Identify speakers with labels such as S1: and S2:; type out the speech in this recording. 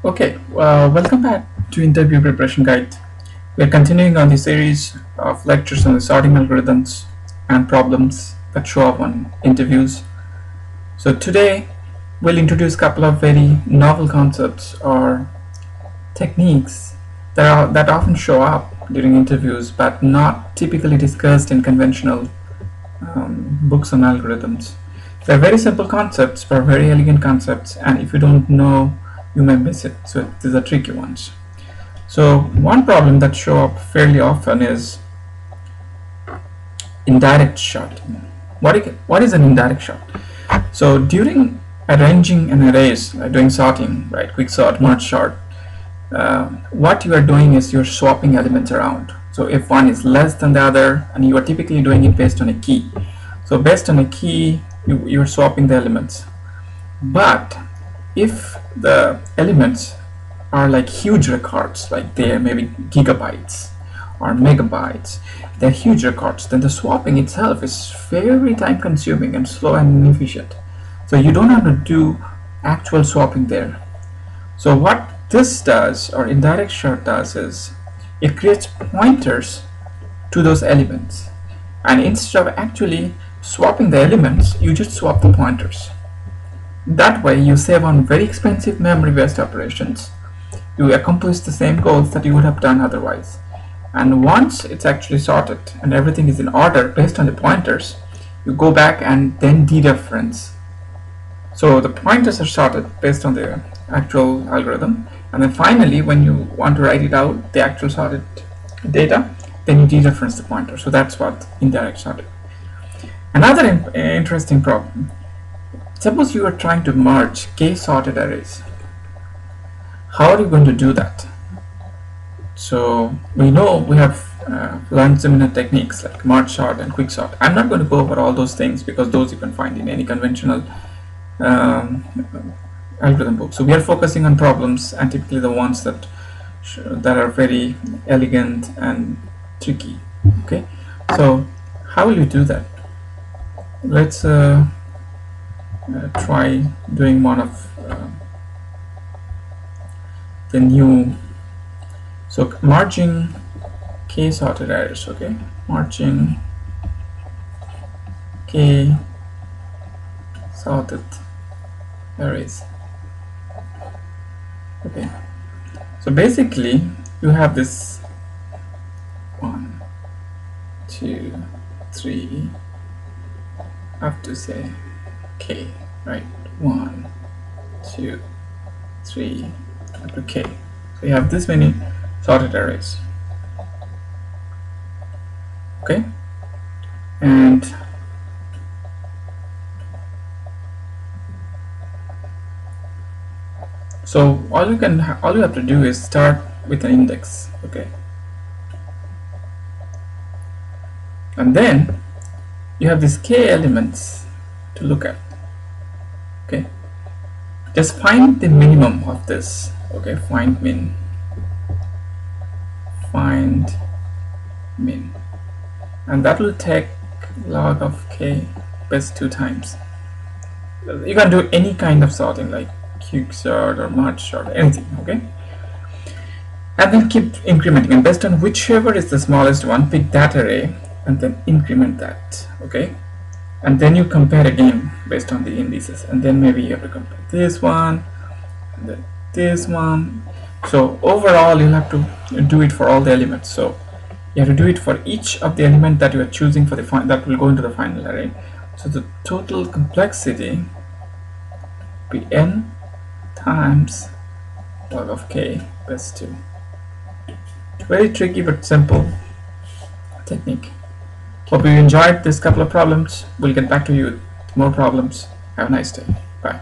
S1: Okay, welcome back to Interview Preparation Guide. We are continuing on the series of lectures on the sorting algorithms and problems that show up on interviews. So today we'll introduce a couple of very novel concepts or techniques that often show up during interviews but not typically discussed in conventional books on algorithms. They're very simple concepts but very elegant concepts, and if you don't know, you may miss it. So these are tricky ones. So one problem that show up fairly often is indirect sorting. What is an indirect sort? So during arranging an arrays, doing sorting, right, quick sort, merge sort, what you are doing is you're swapping elements around. So if one is less than the other, and you are typically doing it based on a key. So based on a key, you're swapping the elements. But if the elements are like huge records, like they are maybe gigabytes or megabytes, they're huge records, then the swapping itself is very time consuming and slow and inefficient. So you don't have to do actual swapping there. So what this does, or indirect sort does, is it creates pointers to those elements, and instead of actually swapping the elements, you just swap the pointers. That way you save on very expensive memory-based operations. You accomplish the same goals that you would have done otherwise. And once it's actually sorted and everything is in order based on the pointers, you go back and then dereference. So the pointers are sorted based on the actual algorithm, and then finally when you want to write it out, the actual sorted data, then you dereference the pointer. So that's what indirect sorting. Another interesting problem. Suppose you are trying to merge k-sorted arrays. How are you going to do that? So we know we have learned similar techniques like merge sort and quick sort. I'm not going to go over all those things because those you can find in any conventional algorithm book. So we are focusing on problems, and typically the ones that are very elegant and tricky. Okay, so how will you do that? Let's try doing one of the new, so merging k sorted arrays. Okay, merging k sorted arrays. Okay, so basically you have this 1 2 3 up to say k, right? 1 2 3 up to k. So you have this many sorted arrays. Okay, and so all you have to do is start with an index. Okay, and then you have these k elements to look at. Okay, just find the minimum of this. Okay, find min, and that will take log of k best 2 times. You can do any kind of sorting like quick sort or merge sort, anything. Okay, and then keep incrementing, and based on whichever is the smallest one, pick that array and then increment that. Okay, and then you compare again based on the indices, and then maybe you have to compare this one and then this one. So overall you'll have to do it for all the elements. So you have to do it for each of the element that you are choosing for the that will go into the final array. So the total complexity will be n times log of k best 2. Very tricky but simple technique. Hope you enjoyed this couple of problems. We'll get back to you with more problems. Have a nice day. Bye.